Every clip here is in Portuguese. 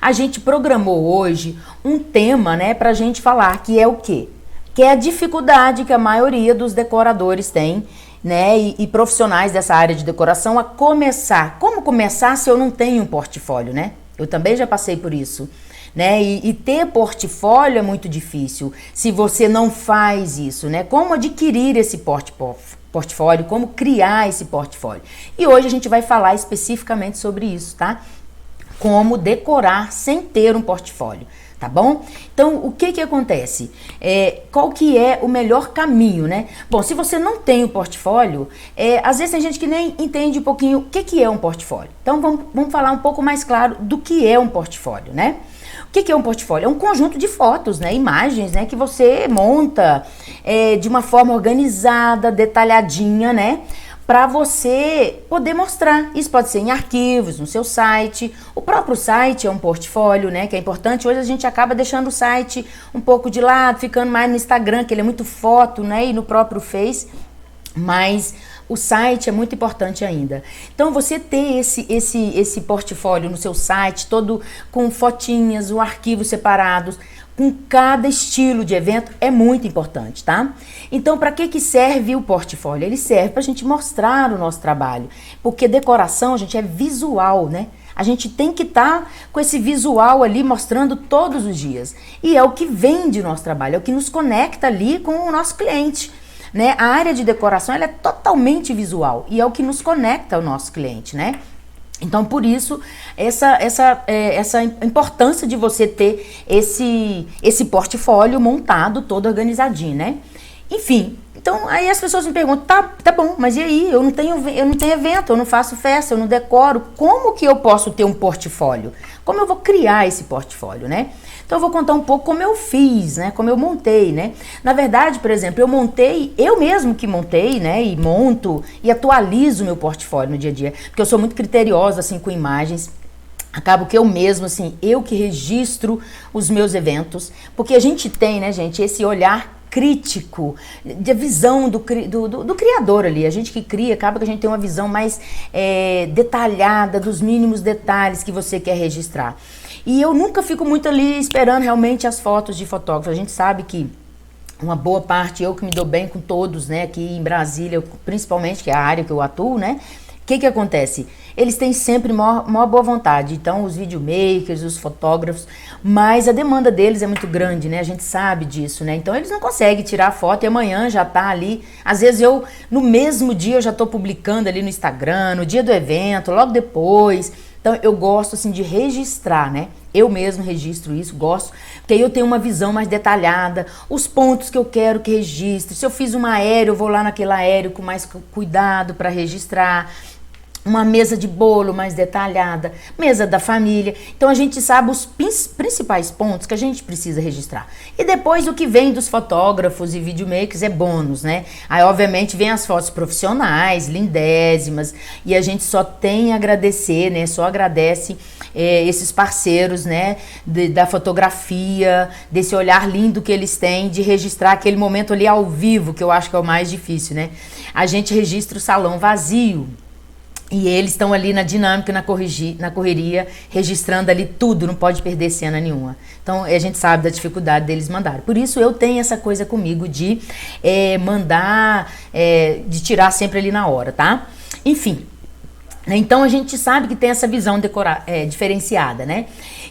a gente programou hoje um tema, né, pra gente falar, que é o quê? Que é a dificuldade que a maioria dos decoradores tem, né, e profissionais dessa área de decoração a começar. Como começar se eu não tenho um portfólio, né? Eu também já passei por isso, né? E ter portfólio é muito difícil se você não faz isso, né? Como adquirir esse portfólio, como criar esse portfólio. E hoje a gente vai falar especificamente sobre isso, tá? Como decorar sem ter um portfólio. Tá bom? Então, o que acontece? Qual que é o melhor caminho, né? Bom, se você não tem o portfólio, às vezes tem gente que nem entende um pouquinho o que é um portfólio. Então, vamos falar um pouco mais claro do que é um portfólio, né? O que é um portfólio? É um conjunto de fotos, né? Imagens, né? Que você monta de uma forma organizada, detalhadinha, né? Para você poder mostrar. Isso pode ser em arquivos, no seu site. O próprio site é um portfólio, né? Que é importante. Hoje a gente acaba deixando o site um pouco de lado, ficando mais no Instagram, que ele é muito foto, né? E no próprio Face. Mas o site é muito importante ainda. Então, você ter esse portfólio no seu site, todo com fotinhas, o arquivo separados, com cada estilo de evento, é muito importante, tá? Então, para que serve o portfólio? Ele serve para a gente mostrar o nosso trabalho, porque decoração, gente, é visual, né? A gente tem que estar com esse visual ali mostrando todos os dias. E é o que vende o nosso trabalho, é o que nos conecta ali com o nosso cliente, né? A área de decoração, ela é totalmente visual e é o que nos conecta ao nosso cliente, né? Então, por isso, essa importância de você ter esse portfólio montado, todo organizadinho, né? Enfim, então aí as pessoas me perguntam, tá bom, mas e aí? Eu não tenho evento, eu não faço festa, eu não decoro. Como que eu posso ter um portfólio? Como eu vou criar esse portfólio, né? Então eu vou contar um pouco como eu fiz, né? Como eu montei, né? Na verdade, por exemplo, eu mesmo que montei, né? E monto e atualizo o meu portfólio no dia a dia, porque eu sou muito criteriosa, assim, com imagens. Acabo que eu mesmo, assim, eu que registro os meus eventos, porque a gente tem, né, gente, esse olhar crítico, de visão do criador ali. A gente que cria, acaba que a gente tem uma visão mais detalhada, dos mínimos detalhes que você quer registrar. E eu nunca fico muito ali esperando realmente as fotos de fotógrafo. A gente sabe que uma boa parte, eu que me dou bem com todos, né, aqui em Brasília, principalmente, que é a área que eu atuo, né, o que acontece? Eles têm sempre maior boa vontade, então os videomakers, os fotógrafos, mas a demanda deles é muito grande, né, a gente sabe disso, né, então eles não conseguem tirar a foto e amanhã já tá ali, às vezes no mesmo dia eu já tô publicando ali no Instagram, no dia do evento, logo depois. Então, eu gosto, assim, de registrar, né? Eu mesmo registro isso, gosto, porque aí eu tenho uma visão mais detalhada, os pontos que eu quero que registre. Se eu fiz um aéreo, eu vou lá naquele aéreo com mais cuidado para registrar. Uma mesa de bolo mais detalhada, mesa da família. Então, a gente sabe os principais pontos que a gente precisa registrar. E depois, o que vem dos fotógrafos e videomakers é bônus, né? Aí, obviamente, vem as fotos profissionais, lindésimas, e a gente só tem a agradecer, né? Só agradece esses parceiros, né? Da fotografia, desse olhar lindo que eles têm de registrar aquele momento ali ao vivo, que eu acho que é o mais difícil, né? A gente registra o salão vazio. E eles estão ali na dinâmica, na correria, registrando ali tudo, não pode perder cena nenhuma. Então, a gente sabe da dificuldade deles mandarem. Por isso, eu tenho essa coisa comigo de mandar, de tirar sempre ali na hora, tá? Enfim, então a gente sabe que tem essa visão diferenciada, né?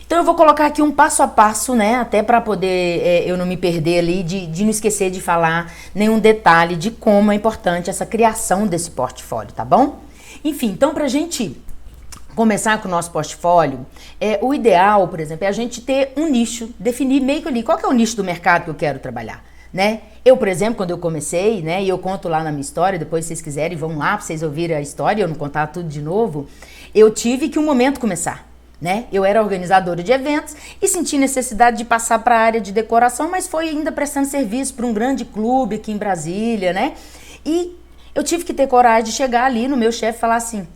Então, eu vou colocar aqui um passo a passo, né? Até para poder eu não me perder ali, de não esquecer de falar nenhum detalhe de como é importante essa criação desse portfólio, tá bom? Enfim, então pra gente começar com o nosso portfólio, o ideal, por exemplo, é a gente ter um nicho, definir meio que ali, qual que é o nicho do mercado que eu quero trabalhar, né? Eu, por exemplo, quando eu comecei, né, e eu conto lá na minha história, depois se vocês quiserem, vão lá pra vocês ouvirem a história, eu não contar tudo de novo, eu tive que um momento começar, né? Eu era organizadora de eventos e senti necessidade de passar para a área de decoração, mas foi ainda prestando serviço para um grande clube aqui em Brasília, né? E eu tive que ter coragem de chegar ali no meu chefe e falar assim,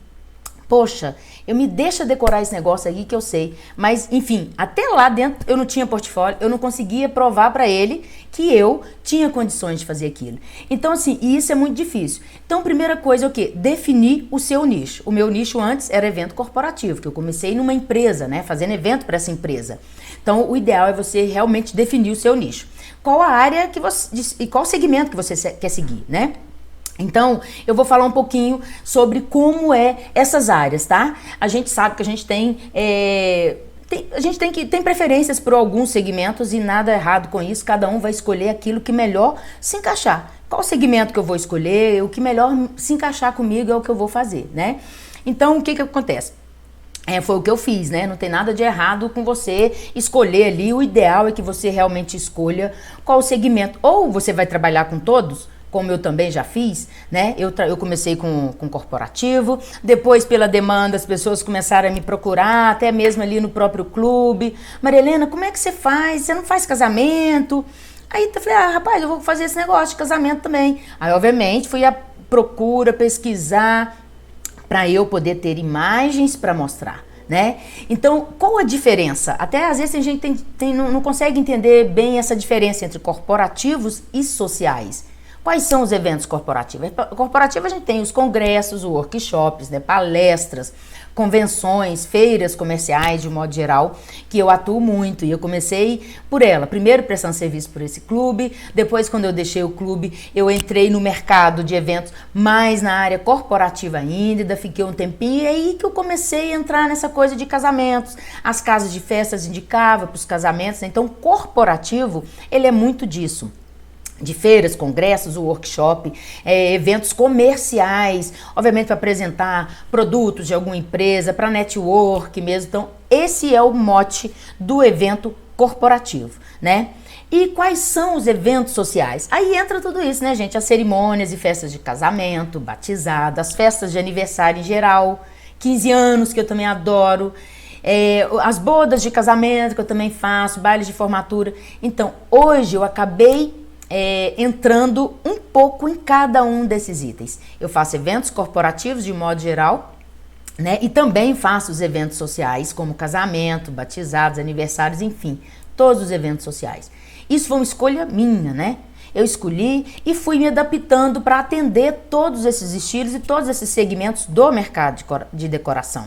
Poxa, eu me deixa decorar esse negócio aqui que eu sei. Mas, enfim, até lá dentro eu não tinha portfólio, eu não conseguia provar para ele que eu tinha condições de fazer aquilo. Então, assim, isso é muito difícil. Então, primeira coisa é o quê? Definir o seu nicho. O meu nicho antes era evento corporativo, que eu comecei numa empresa, né? Fazendo evento para essa empresa. Então, o ideal é você realmente definir o seu nicho. Qual a área que você... e qual segmento que você quer seguir, né? Então, eu vou falar um pouquinho sobre como é essas áreas, tá? A gente sabe que a gente tem preferências por alguns segmentos e nada errado com isso. Cada um vai escolher aquilo que melhor se encaixar. Qual segmento que eu vou escolher, o que melhor se encaixar comigo é o que eu vou fazer, né? Então, o que acontece? Foi o que eu fiz, né? Não tem nada de errado com você escolher ali. O ideal é que você realmente escolha qual segmento. Ou você vai trabalhar com todos, como eu também já fiz, né? Eu comecei com corporativo, depois pela demanda as pessoas começaram a me procurar, até mesmo ali no próprio clube. Maria Helena, como é que você faz? Você não faz casamento? Aí eu falei, rapaz, eu vou fazer esse negócio de casamento também. Aí, obviamente, fui à procura, pesquisar, para eu poder ter imagens para mostrar, né? Então, qual a diferença? Até às vezes a gente não consegue entender bem essa diferença entre corporativos e sociais. Quais são os eventos corporativos? Corporativo a gente tem os congressos, os workshops, né, palestras, convenções, feiras comerciais de um modo geral, que eu atuo muito e eu comecei por ela. Primeiro prestando serviço por esse clube, depois quando eu deixei o clube eu entrei no mercado de eventos mais na área corporativa ainda, fiquei um tempinho e aí que eu comecei a entrar nessa coisa de casamentos. As casas de festas indicavam para os casamentos, né? Então corporativo ele é muito disso. De feiras, congressos, o workshop, eventos comerciais, obviamente para apresentar produtos de alguma empresa, para network mesmo. Então, esse é o mote do evento corporativo, né? E quais são os eventos sociais? Aí entra tudo isso, né, gente? As cerimônias e festas de casamento, batizado, as festas de aniversário em geral, 15 anos, que eu também adoro, as bodas de casamento, que eu também faço, bailes de formatura. Então, hoje eu acabei entrando um pouco em cada um desses itens. Eu faço eventos corporativos de modo geral, né? E também faço os eventos sociais, como casamento, batizados, aniversários, enfim, todos os eventos sociais. Isso foi uma escolha minha, né? Eu escolhi e fui me adaptando para atender todos esses estilos e todos esses segmentos do mercado de decoração.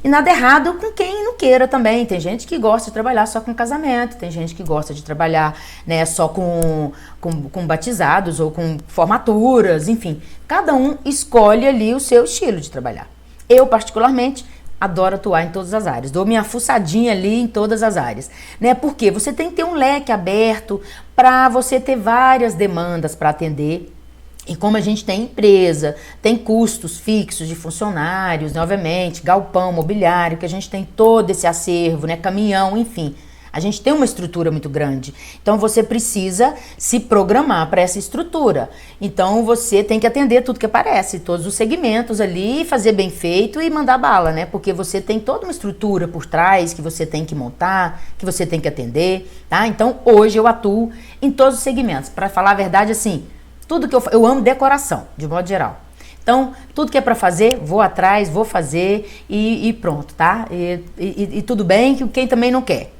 E nada errado com quem não queira também. Tem gente que gosta de trabalhar só com casamento, tem gente que gosta de trabalhar, né, só com batizados ou com formaturas, enfim. Cada um escolhe ali o seu estilo de trabalhar. Eu, particularmente, adoro atuar em todas as áreas. Dou minha fuçadinha ali em todas as áreas, né? Porque você tem que ter um leque aberto para você ter várias demandas para atender. E como a gente tem empresa, tem custos fixos de funcionários, né, obviamente, galpão, mobiliário, que a gente tem todo esse acervo, né, caminhão, enfim. A gente tem uma estrutura muito grande. Então, você precisa se programar para essa estrutura. Então, você tem que atender tudo que aparece, todos os segmentos ali, fazer bem feito e mandar bala, né? Porque você tem toda uma estrutura por trás que você tem que montar, que você tem que atender, tá? Então, hoje eu atuo em todos os segmentos. Para falar a verdade, assim, tudo que eu amo decoração, de modo geral. Então, tudo que é para fazer, vou atrás, vou fazer e pronto, tá? E tudo bem que quem também não quer.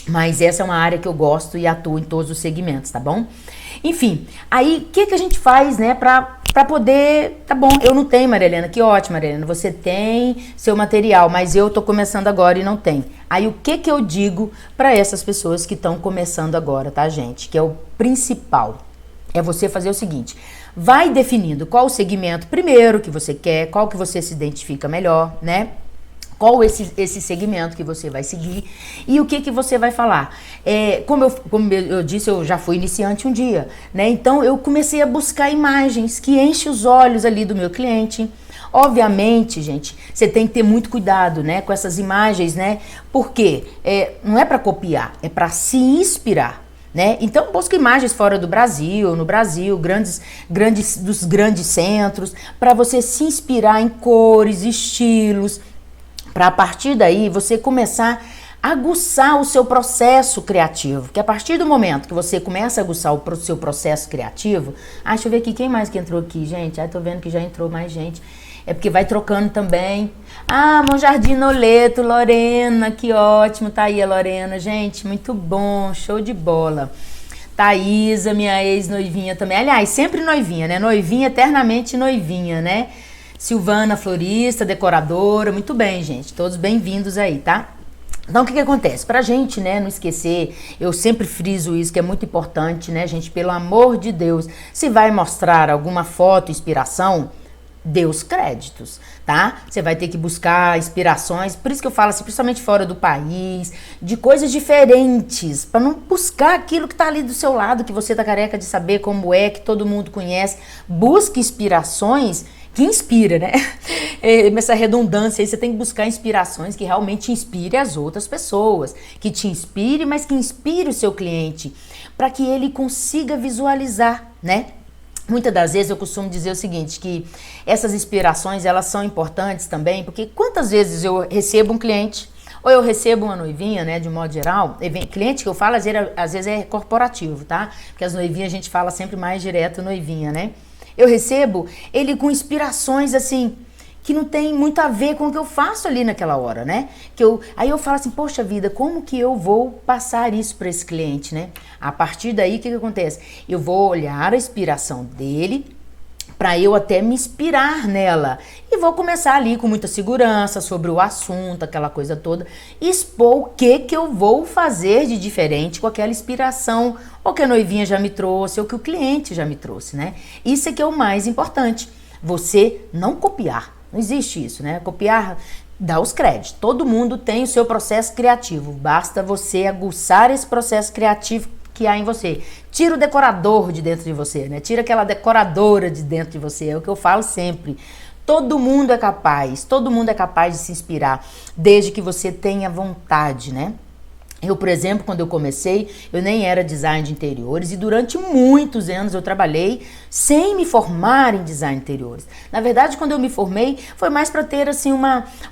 Mas essa é uma área que eu gosto e atuo em todos os segmentos, tá bom? Enfim, aí o que a gente faz, né, pra poder... Tá bom, eu não tenho, Maria Helena, que ótimo, Maria Helena, você tem seu material, mas eu tô começando agora e não tem. Aí o que eu digo para essas pessoas que estão começando agora, tá, gente? Que é o principal. É você fazer o seguinte, vai definindo qual o segmento primeiro que você quer, qual que você se identifica melhor, né? Qual esse segmento que você vai seguir e o que você vai falar. Como eu disse, eu já fui iniciante um dia, né? Então eu comecei a buscar imagens que enchem os olhos ali do meu cliente. Obviamente, gente, você tem que ter muito cuidado, né, com essas imagens, né? Porque não é para copiar, é para se inspirar. Né? Então busca imagens fora do Brasil, no Brasil, dos grandes centros, para você se inspirar em cores, estilos, para a partir daí você começar a aguçar o seu processo criativo, que a partir do momento que você começa a aguçar o seu processo criativo, deixa eu ver aqui, quem mais que entrou aqui, gente? Tô vendo que já entrou mais gente. É porque vai trocando também. Ah, Monjardim Noleto, Lorena, que ótimo, tá aí a Lorena, gente, muito bom, show de bola. Thaísa, minha ex-noivinha também, aliás, sempre noivinha, né, noivinha, eternamente noivinha, né. Silvana, florista, decoradora, muito bem, gente, todos bem-vindos aí, tá? Então, o que acontece? Pra gente, né, não esquecer, eu sempre friso isso, que é muito importante, né, gente, pelo amor de Deus, se vai mostrar alguma foto, inspiração, dê os créditos, tá? Você vai ter que buscar inspirações, por isso que eu falo assim, principalmente fora do país, de coisas diferentes, para não buscar aquilo que tá ali do seu lado, que você tá careca de saber como é, que todo mundo conhece. Busque inspirações que inspira, né? Essa redundância aí, você tem que buscar inspirações que realmente inspire as outras pessoas, que te inspire, mas que inspire o seu cliente, para que ele consiga visualizar, né? Muitas das vezes eu costumo dizer o seguinte, que essas inspirações, elas são importantes também, porque quantas vezes eu recebo um cliente, ou eu recebo uma noivinha, né, de um modo geral, cliente que eu falo, às vezes é corporativo, tá? Porque as noivinhas a gente fala sempre mais direto noivinha, né? Eu recebo ele com inspirações, assim, que não tem muito a ver com o que eu faço ali naquela hora, né? Aí eu falo assim, poxa vida, como que eu vou passar isso para esse cliente, né? A partir daí, o que acontece? Eu vou olhar a inspiração dele para eu até me inspirar nela. E vou começar ali com muita segurança sobre o assunto, aquela coisa toda, expor o que eu vou fazer de diferente com aquela inspiração, ou que a noivinha já me trouxe, ou que o cliente já me trouxe, né? Isso é que é o mais importante, você não copiar. Não existe isso, né? Copiar, dá os créditos. Todo mundo tem o seu processo criativo. Basta você aguçar esse processo criativo que há em você. Tira o decorador de dentro de você, né? Tira aquela decoradora de dentro de você. É o que eu falo sempre. Todo mundo é capaz de se inspirar, desde que você tenha vontade, né? Eu, por exemplo, quando eu comecei, eu nem era design de interiores e durante muitos anos eu trabalhei sem me formar em design de interiores. Na verdade, quando eu me formei, foi mais para ter, assim,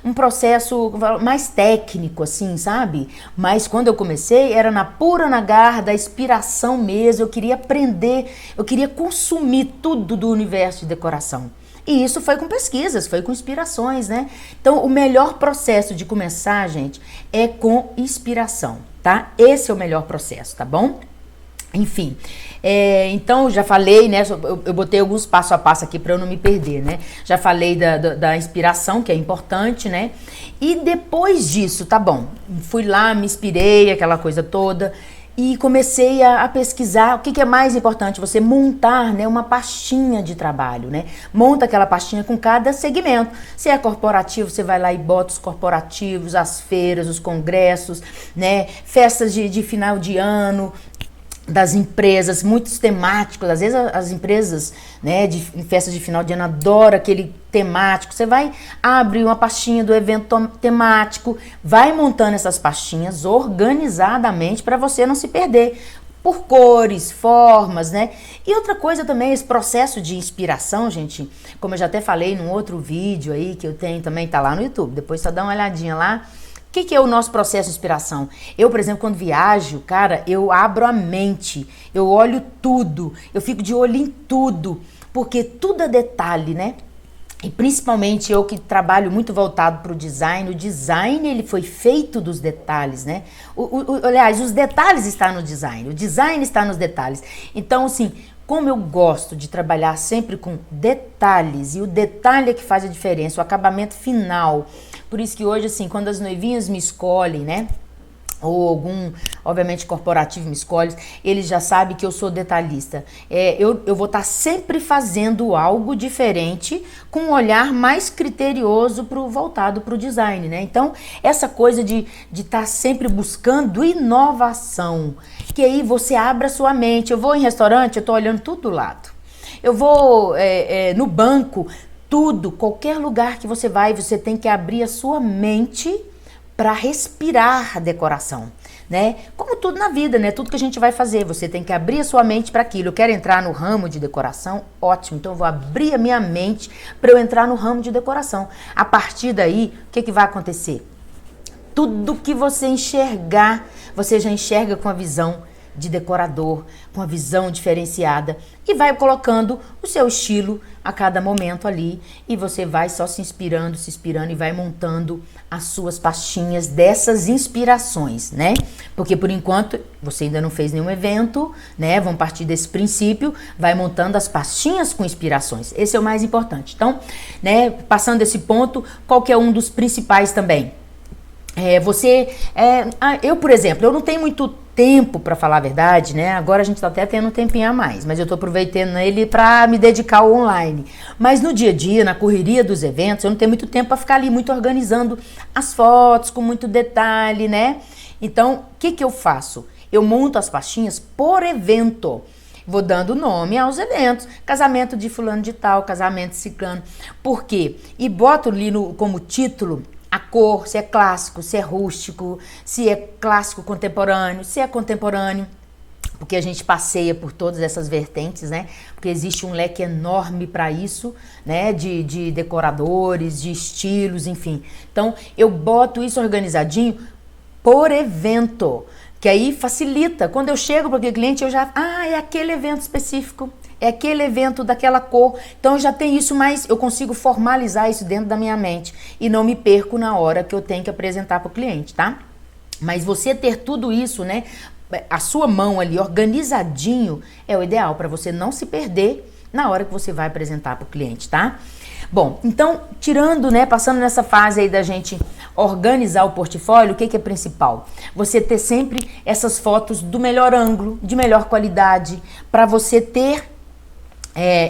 um processo mais técnico, assim, sabe? Mas quando eu comecei, era na garra da inspiração mesmo, eu queria aprender, eu queria consumir tudo do universo de decoração. E isso foi com pesquisas, foi com inspirações, né? Então, o melhor processo de começar, gente, é com inspiração, tá? Esse é o melhor processo, tá bom? Enfim, então já falei, né? Eu botei alguns passo a passo aqui para eu não me perder, né? Já falei da inspiração, que é importante, né? E depois disso, tá bom, fui lá, me inspirei, aquela coisa toda. E comecei a pesquisar o que é mais importante, você montar, né, uma pastinha de trabalho, né? Monta aquela pastinha com cada segmento. Se é corporativo, você vai lá e bota os corporativos, as feiras, os congressos, né? Festas de final de ano, das empresas, muitos temáticos, às vezes as empresas, né, de festas de final de ano adoram aquele temático, você vai abrir uma pastinha do evento temático, vai montando essas pastinhas organizadamente para você não se perder, por cores, formas, né? E outra coisa também, esse processo de inspiração, gente, como eu já até falei num outro vídeo aí que eu tenho também, tá lá no YouTube, depois só dá uma olhadinha lá. O que é o nosso processo de inspiração? Eu, por exemplo, quando viajo, cara, eu abro a mente, eu olho tudo, eu fico de olho em tudo, porque tudo é detalhe, né? E principalmente eu que trabalho muito voltado para o design ele foi feito dos detalhes, né? Aliás, os detalhes estão no design, o design está nos detalhes. Então, assim, como eu gosto de trabalhar sempre com detalhes, e o detalhe é que faz a diferença, o acabamento final. Por isso que hoje, assim, quando as noivinhas me escolhem, né? Ou algum, obviamente, corporativo me escolhe, eles já sabem que eu sou detalhista. Eu vou estar sempre fazendo algo diferente, com um olhar mais criterioso voltado para o design, né? Então, essa coisa de estar sempre buscando inovação, que aí você abre a sua mente. Eu vou em restaurante, eu estou olhando tudo do lado. Eu vou no banco, tudo, qualquer lugar que você vai, você tem que abrir a sua mente para respirar a decoração, né? Como tudo na vida, né? Tudo que a gente vai fazer, você tem que abrir a sua mente para aquilo. Eu quero entrar no ramo de decoração, ótimo. Então eu vou abrir a minha mente para eu entrar no ramo de decoração. A partir daí, o que vai acontecer? Tudo que você enxergar, você já enxerga com a visão de decorador, com a visão diferenciada e vai colocando o seu estilo a cada momento ali e você vai só se inspirando e vai montando as suas pastinhas dessas inspirações, né? Porque por enquanto você ainda não fez nenhum evento, né? Vamos partir desse princípio, vai montando as pastinhas com inspirações. Esse é o mais importante. Então, né, passando desse ponto, qual que é um dos principais também? Eu, por exemplo, eu não tenho muito tempo para falar a verdade, né? Agora a gente tá até tendo um tempinho a mais, mas eu tô aproveitando ele para me dedicar ao online. Mas no dia a dia, na correria dos eventos, eu não tenho muito tempo para ficar ali muito organizando as fotos com muito detalhe, né? Então, o que que eu faço? Eu monto as pastinhas por evento. Vou dando nome aos eventos. Casamento de fulano de tal, casamento de ciclano. Por quê? E boto ali como título a cor, se é clássico, se é rústico, se é clássico contemporâneo, se é contemporâneo, porque a gente passeia por todas essas vertentes, né? Porque existe um leque enorme para isso, né? De decoradores, de estilos, enfim. Então, eu boto isso organizadinho por evento, que aí facilita. Quando eu chego para aquele cliente, eu já... é aquele evento específico. É aquele evento daquela cor, então eu já tenho isso, mas eu consigo formalizar isso dentro da minha mente e não me perco na hora que eu tenho que apresentar para o cliente, tá? Mas você ter tudo isso, né, a sua mão ali organizadinho é o ideal para você não se perder na hora que você vai apresentar para o cliente, tá? Bom, então, tirando, né, passando nessa fase aí da gente organizar o portfólio, o que que é principal? Você ter sempre essas fotos do melhor ângulo, de melhor qualidade, para você ter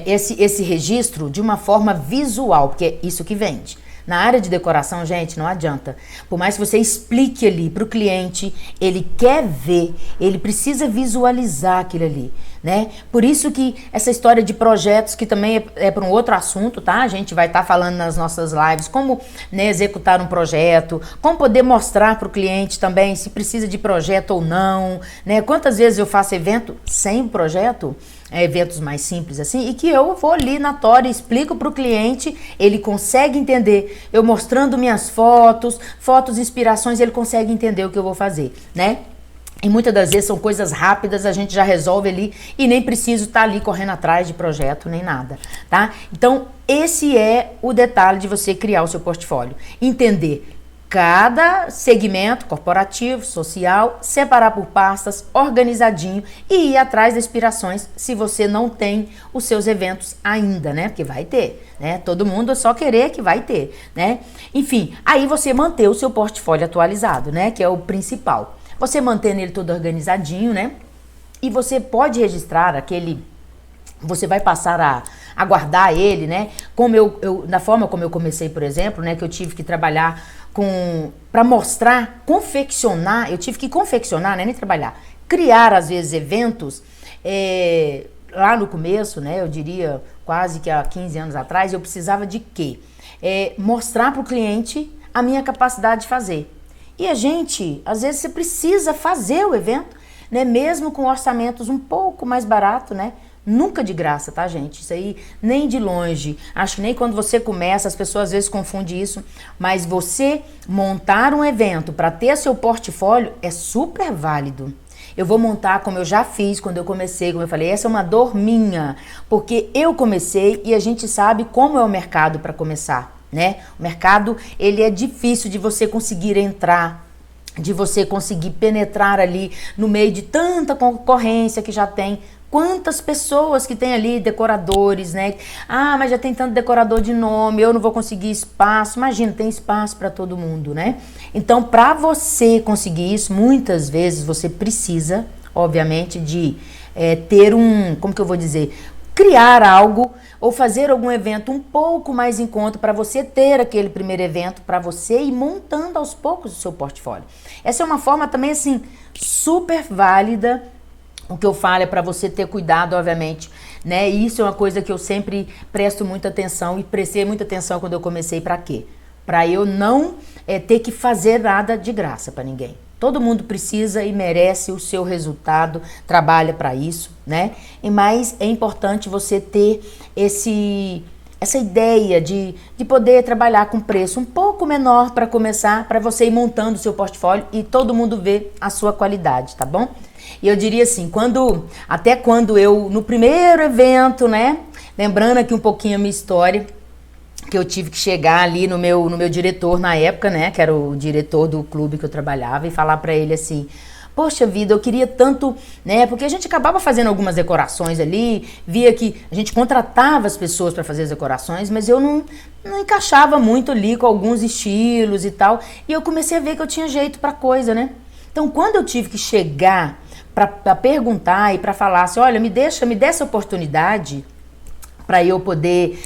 esse registro de uma forma visual, porque é isso que vende. Na área de decoração, gente, não adianta. Por mais que você explique ali para o cliente, ele quer ver, ele precisa visualizar aquilo ali, né? Por isso que essa história de projetos, que também é para um outro assunto, tá? A gente vai estar falando nas nossas lives como, né, executar um projeto, como poder mostrar para o cliente também se precisa de projeto ou não, né? Quantas vezes eu faço evento sem projeto? Eventos mais simples assim, e que eu vou ali na tora e explico para o cliente, ele consegue entender, eu mostrando minhas fotos, inspirações, ele consegue entender o que eu vou fazer, né? E muitas das vezes são coisas rápidas, a gente já resolve ali e nem preciso estar ali correndo atrás de projeto nem nada, tá? Então, esse é o detalhe de você criar o seu portfólio. Entender cada segmento corporativo, social, separar por pastas, organizadinho e ir atrás das inspirações se você não tem os seus eventos ainda, né? Porque vai ter, né? Todo mundo é só querer que vai ter, né? Enfim, aí você manter o seu portfólio atualizado, né? Que é o principal. Você mantendo ele todo organizadinho, né? E você pode registrar aquele... Você vai passar a guardar ele, né? Como da forma como eu comecei, por exemplo, né? Que eu tive que trabalhar para mostrar, confeccionar, eu tive que confeccionar, né, nem trabalhar, criar às vezes eventos, lá no começo, né, eu diria quase que há 15 anos atrás, eu precisava de quê? Mostrar para o cliente a minha capacidade de fazer. E a gente, às vezes você precisa fazer o evento, né, mesmo com orçamentos um pouco mais barato, né? Nunca de graça, tá, gente? Isso aí nem de longe. Acho que nem quando você começa, as pessoas às vezes confundem isso. Mas você montar um evento para ter seu portfólio é super válido. Eu vou montar como eu já fiz quando eu comecei, como eu falei, essa é uma dor minha. Porque eu comecei e a gente sabe como é o mercado para começar, né? O mercado, ele é difícil de você conseguir entrar, de você conseguir penetrar ali no meio de tanta concorrência que já tem. Quantas pessoas que tem ali, decoradores, né? Mas já tem tanto decorador de nome, eu não vou conseguir espaço. Imagina, tem espaço para todo mundo, né? Então, para você conseguir isso, muitas vezes você precisa, obviamente, de ter como que eu vou dizer? Criar algo ou fazer algum evento um pouco mais em conta para você ter aquele primeiro evento para você ir montando aos poucos o seu portfólio. Essa é uma forma também, assim, super válida. O que eu falo é para você ter cuidado, obviamente, né? E isso é uma coisa que eu sempre presto muita atenção e prestei muita atenção quando eu comecei. Para quê? Para eu não ter que fazer nada de graça para ninguém. Todo mundo precisa e merece o seu resultado, trabalha para isso, né? Mas é importante você ter essa ideia de poder trabalhar com preço um pouco menor para começar, para você ir montando o seu portfólio e todo mundo ver a sua qualidade, tá bom? E eu diria assim, até quando eu, no primeiro evento, né, lembrando aqui um pouquinho a minha história, que eu tive que chegar ali no meu diretor na época, né, que era o diretor do clube que eu trabalhava, e falar para ele assim: poxa vida, eu queria tanto, né? Porque a gente acabava fazendo algumas decorações ali, via que a gente contratava as pessoas para fazer as decorações, mas eu não encaixava muito ali com alguns estilos e tal. E eu comecei a ver que eu tinha jeito para coisa, né? Então, quando eu tive que chegar para perguntar e para falar assim: olha, me dê essa oportunidade para eu poder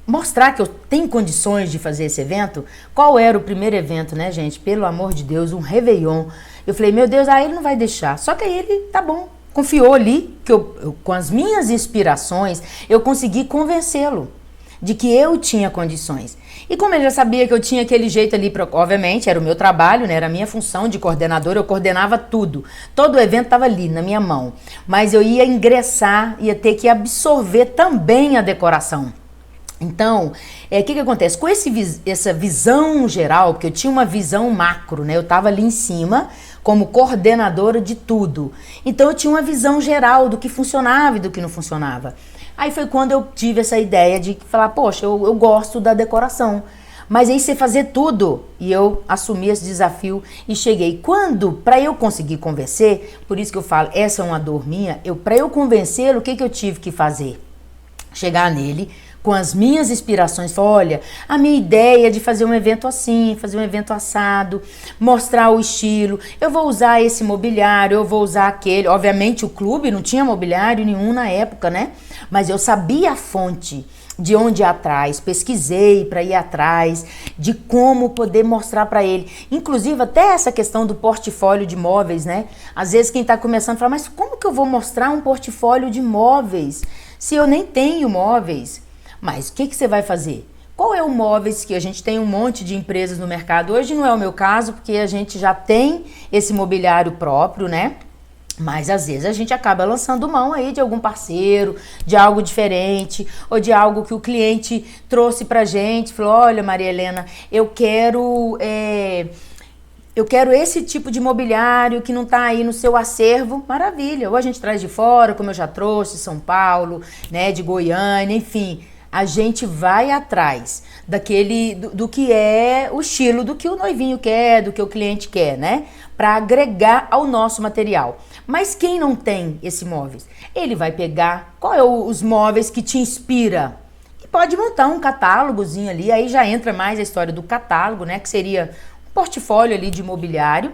mostrar que eu tenho condições de fazer esse evento. Qual era o primeiro evento, né, gente? Pelo amor de Deus, um Réveillon. Eu falei, meu Deus, ele não vai deixar. Só que aí ele, tá bom, confiou ali, que eu com as minhas inspirações, eu consegui convencê-lo de que eu tinha condições. E como ele já sabia que eu tinha aquele jeito ali, obviamente, era o meu trabalho, né, era a minha função de coordenador, eu coordenava tudo. Todo o evento estava ali, na minha mão. Mas eu ia ingressar, ia ter que absorver também a decoração. Então, o que acontece? Com essa visão geral, porque eu tinha uma visão macro, né? Eu estava ali em cima como coordenadora de tudo. Então, eu tinha uma visão geral do que funcionava e do que não funcionava. Aí foi quando eu tive essa ideia de falar, poxa, eu gosto da decoração, mas aí você fazer tudo. E eu assumi esse desafio e cheguei. Para eu conseguir convencer, por isso que eu falo, essa é uma dor minha, para eu convencê-lo, o que eu tive que fazer? Chegar nele com as minhas inspirações, falar, olha, a minha ideia é de fazer um evento assim, fazer um evento assado, mostrar o estilo, eu vou usar esse mobiliário, eu vou usar aquele. Obviamente o clube não tinha mobiliário nenhum na época, né? Mas eu sabia a fonte de onde ir atrás, pesquisei para ir atrás, de como poder mostrar para ele. Inclusive até essa questão do portfólio de móveis, né? Às vezes quem está começando fala, mas como que eu vou mostrar um portfólio de móveis se eu nem tenho móveis? Mas o que você vai fazer? Qual é o móveis que a gente tem um monte de empresas no mercado? Hoje não é o meu caso, porque a gente já tem esse mobiliário próprio, né? Mas às vezes a gente acaba lançando mão aí de algum parceiro, de algo diferente, ou de algo que o cliente trouxe pra gente, falou, olha, Maria Helena, eu quero esse tipo de mobiliário que não está aí no seu acervo, maravilha. Ou a gente traz de fora, como eu já trouxe, São Paulo, né, de Goiânia, enfim. A gente vai atrás do que é o estilo, do que o noivinho quer, do que o cliente quer, né? Para agregar ao nosso material. Mas quem não tem esse móveis? Ele vai pegar qual é os móveis que te inspira. E pode montar um catálogozinho ali, aí já entra mais a história do catálogo, né? Que seria um portfólio ali de mobiliário,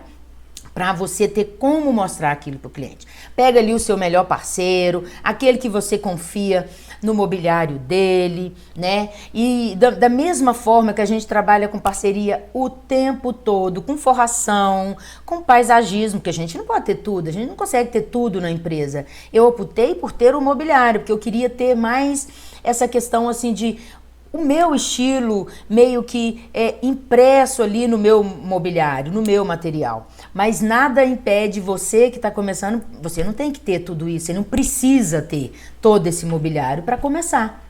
para você ter como mostrar aquilo para o cliente. Pega ali o seu melhor parceiro, aquele que você confia no mobiliário dele, né? E da mesma forma que a gente trabalha com parceria o tempo todo, com forração, com paisagismo, que a gente não pode ter tudo, a gente não consegue ter tudo na empresa. Eu optei por ter o mobiliário, porque eu queria ter mais essa questão assim de o meu estilo meio que impresso ali no meu mobiliário, no meu material. Mas nada impede você que está começando, você não tem que ter tudo isso, você não precisa ter todo esse mobiliário para começar.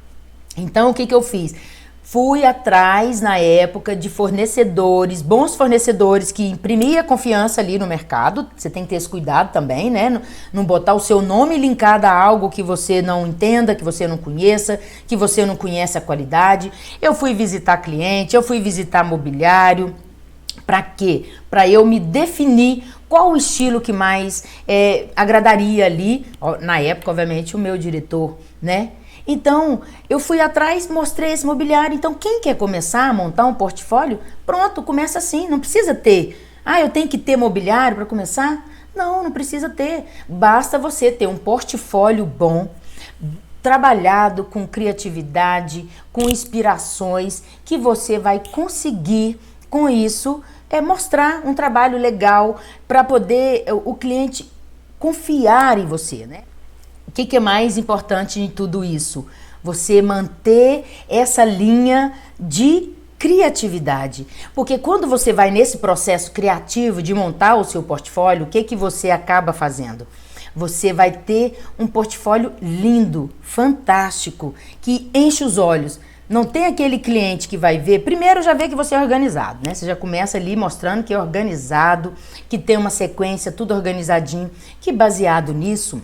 Então o que eu fiz? Fui atrás na época de fornecedores, bons fornecedores que imprimia confiança ali no mercado. Você tem que ter esse cuidado também, né? Não botar o seu nome linkado a algo que você não entenda, que você não conheça, que você não conhece a qualidade. Eu fui visitar cliente, eu fui visitar mobiliário. Para quê? Para eu me definir qual o estilo que mais agradaria ali. Na época, obviamente, o meu diretor, né? Então, eu fui atrás, mostrei esse mobiliário. Então, quem quer começar a montar um portfólio, pronto, começa assim. Não precisa ter. Eu tenho que ter mobiliário para começar? Não, não precisa ter. Basta você ter um portfólio bom, trabalhado com criatividade, com inspirações, que você vai conseguir, com isso, mostrar um trabalho legal para poder o cliente confiar em você, né? O que é mais importante em tudo isso? Você manter essa linha de criatividade. Porque quando você vai nesse processo criativo de montar o seu portfólio, o que que você acaba fazendo? Você vai ter um portfólio lindo, fantástico, que enche os olhos. Não tem aquele cliente que vai ver, primeiro já vê que você é organizado, né? Você já começa ali mostrando que é organizado, que tem uma sequência, tudo organizadinho, que baseado nisso,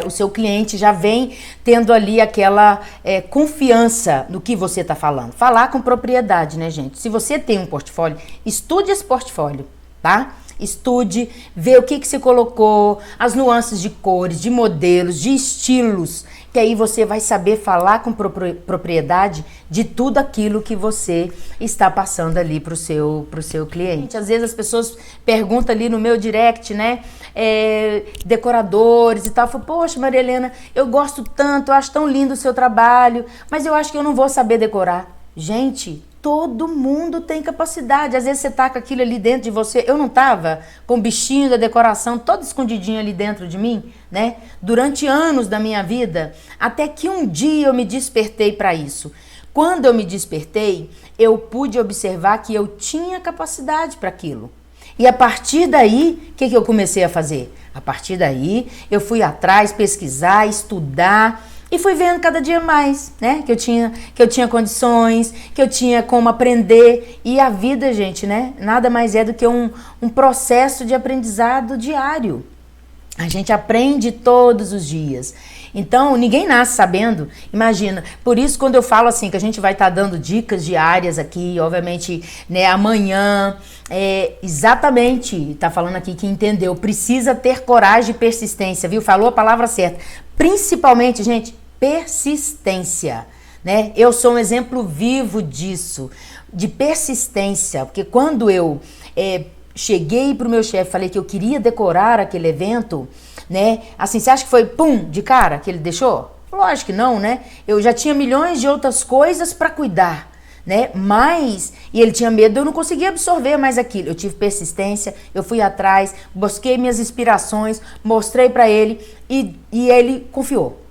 o seu cliente já vem tendo ali aquela confiança no que você está falando. Falar com propriedade, né, gente? Se você tem um portfólio, estude esse portfólio, tá? Estude, vê o que você colocou, as nuances de cores, de modelos, de estilos, que aí você vai saber falar com propriedade de tudo aquilo que você está passando ali pro seu cliente. Às vezes as pessoas perguntam ali no meu direct, né, decoradores e tal, eu falo, poxa, Maria Helena, eu gosto tanto, eu acho tão lindo o seu trabalho, mas eu acho que eu não vou saber decorar. Gente, todo mundo tem capacidade. Às vezes você tá com aquilo ali dentro de você. Eu não tava com o bichinho da decoração todo escondidinho ali dentro de mim, né? Durante anos da minha vida, até que um dia eu me despertei para isso. Quando eu me despertei, eu pude observar que eu tinha capacidade para aquilo. E a partir daí, o que eu comecei a fazer? A partir daí, eu fui atrás, pesquisar, estudar. E fui vendo cada dia mais, né? Que eu tinha condições, que eu tinha como aprender. E a vida, gente, né? Nada mais é do que um processo de aprendizado diário. A gente aprende todos os dias. Então, ninguém nasce sabendo. Imagina. Por isso, quando eu falo assim, que a gente vai estar dando dicas diárias aqui, obviamente, né, amanhã, exatamente, tá falando aqui que entendeu, precisa ter coragem e persistência, viu? Falou a palavra certa. Principalmente, gente, persistência, né? Eu sou um exemplo vivo disso, de persistência, porque quando eu cheguei pro meu chefe, falei que eu queria decorar aquele evento, né? Assim, você acha que foi pum, de cara que ele deixou? Lógico que não, né? Eu já tinha milhões de outras coisas para cuidar, né? E ele tinha medo, eu não conseguia absorver mais aquilo. Eu tive persistência, eu fui atrás, busquei minhas inspirações, mostrei para ele e ele confiou.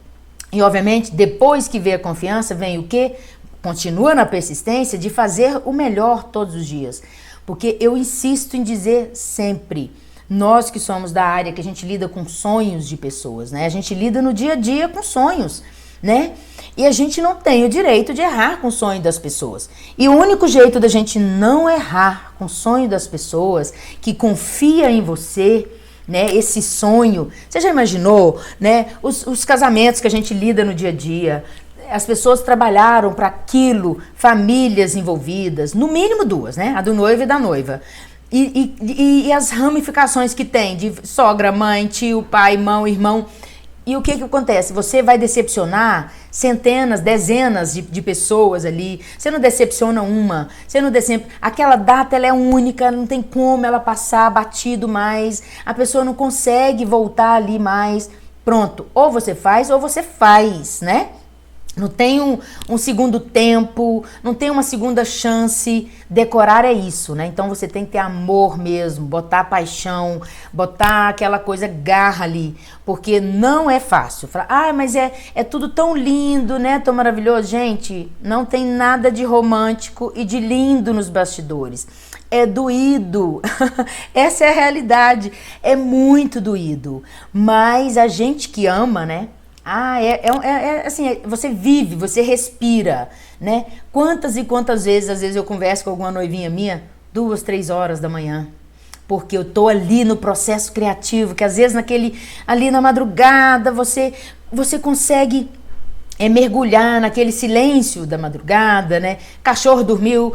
E obviamente, depois que veio a confiança, vem o quê? Continua na persistência de fazer o melhor todos os dias. Porque eu insisto em dizer sempre, nós que somos da área, que a gente lida com sonhos de pessoas, né? A gente lida no dia a dia com sonhos, né? E a gente não tem o direito de errar com o sonho das pessoas. E o único jeito da gente não errar com o sonho das pessoas, que confia em você, né? Esse sonho. Você já imaginou, né? Os casamentos que a gente lida no dia a dia. As pessoas trabalharam para aquilo, famílias envolvidas, no mínimo duas, né? A do noivo e da noiva. E as ramificações que tem de sogra, mãe, tio, pai, irmão. E o que acontece? Você vai decepcionar centenas, dezenas de pessoas ali. Você não decepciona uma. Aquela data ela é única, não tem como ela passar batido mais. A pessoa não consegue voltar ali mais. Pronto, ou você faz, né? Não tem um segundo tempo, não tem uma segunda chance. Decorar é isso, né? Então você tem que ter amor mesmo, botar paixão, botar aquela coisa garra ali, porque não é fácil. Falar, mas é tudo tão lindo, né? Tão maravilhoso. Gente, não tem nada de romântico e de lindo nos bastidores. É doído. Essa é a realidade. É muito doído. Mas a gente que ama, né? Assim, você vive, você respira, né? Quantas e quantas vezes, às vezes eu converso com alguma noivinha minha, 2, 3 horas da manhã, porque eu tô ali no processo criativo, que às vezes ali na madrugada, você consegue mergulhar naquele silêncio da madrugada, né? Cachorro dormiu,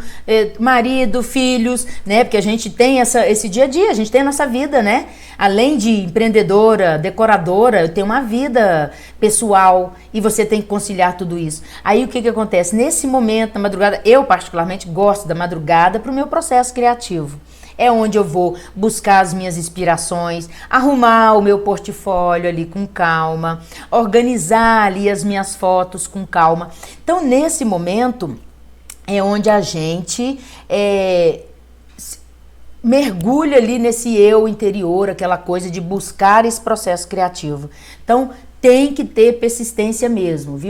marido, filhos, né? Porque a gente tem esse dia a dia, a gente tem a nossa vida, né? Além de empreendedora, decoradora, eu tenho uma vida pessoal e você tem que conciliar tudo isso. Aí o que acontece? Nesse momento, na madrugada, eu particularmente gosto da madrugada para o meu processo criativo. É onde eu vou buscar as minhas inspirações, arrumar o meu portfólio ali com calma, organizar ali as minhas fotos com calma. Então, nesse momento, é onde a gente mergulha ali nesse eu interior, aquela coisa de buscar esse processo criativo. Então, tem que ter persistência mesmo, viu?